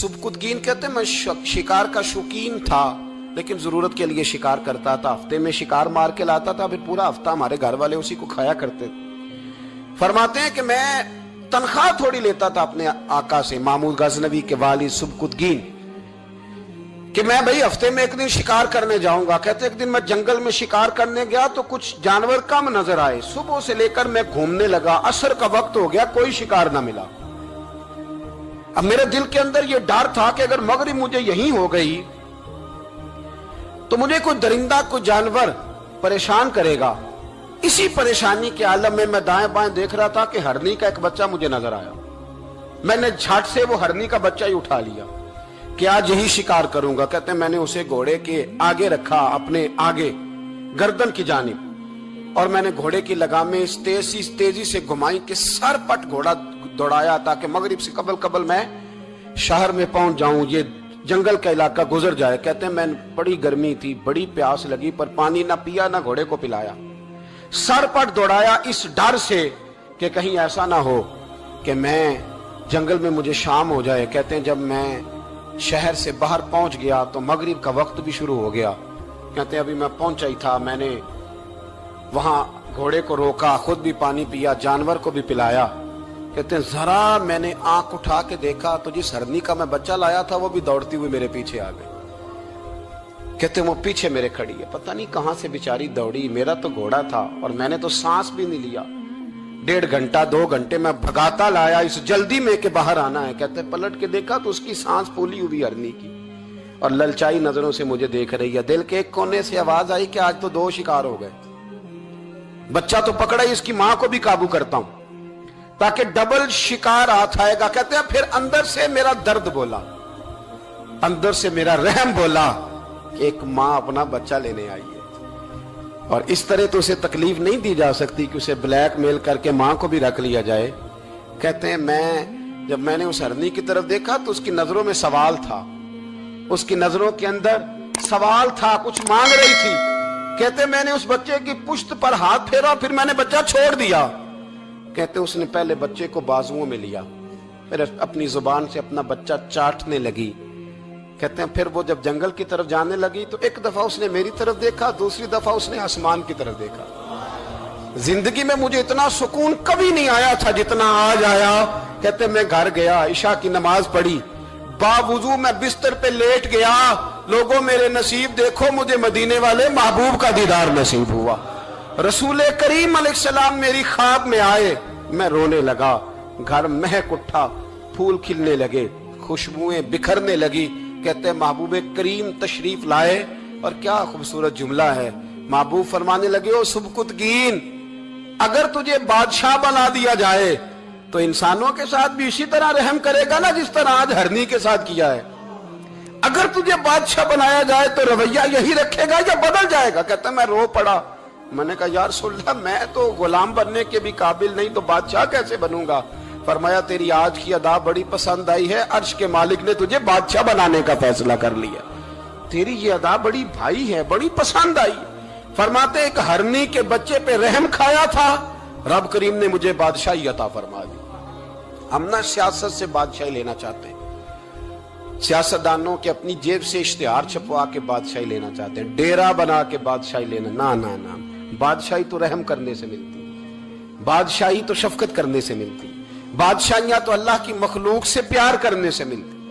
सुबकुतगीन कहते हैं मैं शिकार का शौकीन था, लेकिन जरूरत के लिए शिकार करता था। हफ्ते में शिकार मार के लाता था, फिर पूरा हफ्ता हमारे घर वाले उसी को खाया करते थे। फरमाते हैं कि मैं तनख्वाह थोड़ी लेता था अपने आका से, मामूद गजनवी के वालिद सुबकुतगीन, कि मैं भाई हफ्ते में एक दिन शिकार करने जाऊंगा। कहते एक दिन मैं जंगल में शिकार करने गया तो कुछ जानवर कम नजर आए। सुबह से लेकर मैं घूमने लगा, असर का वक्त हो गया, कोई शिकार ना मिला। अब मेरे दिल के अंदर यह डर था कि अगर मगरिब मुझे यहीं हो गई तो मुझे कोई दरिंदा, कोई जानवर परेशान करेगा। इसी परेशानी के आलम में मैं दाएं बाएं देख रहा था कि हरनी का एक बच्चा मुझे नजर आया। मैंने झट से वो हरनी का बच्चा ही उठा लिया कि आज यही शिकार करूंगा। कहते हैं मैंने उसे घोड़े के आगे रखा, अपने आगे गर्दन की जानिब, और मैंने घोड़े की लगामें इस तेजी से घुमाई कि सर पट घोड़ा दौड़ाया ताकि मगरिब से कबल मैं शहर में पहुंच जाऊं, ये जंगल का इलाका गुजर जाए। कहते हैं मैं बड़ी गर्मी थी, बड़ी प्यास लगी, पर पानी ना पिया ना घोड़े को पिलाया। सर पट दौड़ाया इस डर से कि कहीं ऐसा ना हो कि मैं जंगल में मुझे शाम हो जाए। कहते हैं जब मैं शहर से बाहर पहुंच गया तो मगरिब का वक्त भी शुरू हो गया। कहते हैं अभी मैं पहुंचा ही था, मैंने वहां घोड़े को रोका, खुद भी पानी पिया, जानवर को भी पिलाया। कहते हैं जरा मैंने आंख उठा के देखा तो जिस हरनी का मैं बच्चा लाया था वो भी दौड़ती हुई मेरे पीछे आ गई। कहते हैं वो पीछे मेरे खड़ी है, पता नहीं कहां से बेचारी दौड़ी। मेरा तो घोड़ा था और मैंने तो सांस भी नहीं लिया। 1.5 घंटा 2 घंटे मैं भगाता लाया इस जल्दी में कि बाहर आना है। कहते हैं पलट के देखा तो उसकी सांस फूली हुई हरनी की और ललचाई नजरों से मुझे देख रही है। दिल के एक कोने से आवाज आई कि आज तो 2 शिकार हो गए। बच्चा तो पकड़ा ही, इसकी मां को भी काबू करता हूं ताकि डबल शिकार हाथ आएगा। कहते हैं फिर अंदर से मेरा दर्द बोला, अंदर से मेरा रहम बोला कि एक मां अपना बच्चा लेने आई है और इस तरह तो उसे तकलीफ नहीं दी जा सकती कि उसे ब्लैकमेल करके मां को भी रख लिया जाए। कहते हैं जब मैंने उस हरनी की तरफ देखा तो उसकी नजरों में सवाल था, उसकी नजरों के अंदर सवाल था, कुछ मांग रही थी। कहते मैंने उस बच्चे की पुश्त पर हाथ फेरा, फिर मैंने बच्चा छोड़ दिया। कहते उसने पहले बच्चे को बाजुओं में लिया, फिर अपनी जुबान से अपना बच्चा चाटने लगी। कहते हैं फिर वो जब जंगल की तरफ जाने लगी तो एक दफा उसने मेरी तरफ देखा, दूसरी दफा उसने आसमान की तरफ देखा। जिंदगी में मुझे इतना सुकून कभी नहीं आया था जितना आज आया। कहते मैं घर गया, इशा की नमाज पढ़ी, बावुजू मैं बिस्तर पे लेट गया। लोगों मेरे नसीब देखो, मुझे मदीने वाले महबूब का दीदार नसीब हुआ। रसूल करीम अलैहिस्सलाम मेरी ख्वाब में आए, मैं रोने लगा। घर महक उठा, फूल खिलने लगे, खुशबुएं बिखरने लगी। कहते हैं महबूब करीम तशरीफ लाए और क्या खूबसूरत जुमला है। महबूब फरमाने लगे ओ सुबकुतगीन, अगर तुझे बादशाह बना दिया जाए तो इंसानों के साथ भी इसी तरह रहम करेगा ना जिस तरह आज हरनी के साथ किया है। अगर तुझे बादशाह बनाया जाए तो रवैया यही रखेगा या बदल जाएगा। कहता मैं रो पड़ा। मैंने कहा यार सुल्ला, मैं तो गुलाम बनने के भी काबिल नहीं, तो बादशाह कैसे बनूंगा। फरमाया तेरी आज की अदा बड़ी पसंद आई है, अर्श के मालिक ने तुझे बादशाह बनाने का फैसला कर लिया। तेरी ये अदा बड़ी भाई है, बड़ी पसंद आई। फरमाते एक हरनी के बच्चे पे रहम खाया था, रब करीम ने मुझे बादशाही अता फरमा दी। हम ना सियासत से बादशाही लेना चाहते हैं, सियासतदानों के अपनी जेब से इश्तिहार छपवा के बादशाही लेना चाहते हैं, डेरा बना के बादशाही लेना। ना ना ना, बादशाही तो रहम करने से मिलती, बादशाही तो शफकत करने से मिलती, बादशाहियां तो अल्लाह की मखलूक से प्यार करने से मिलती।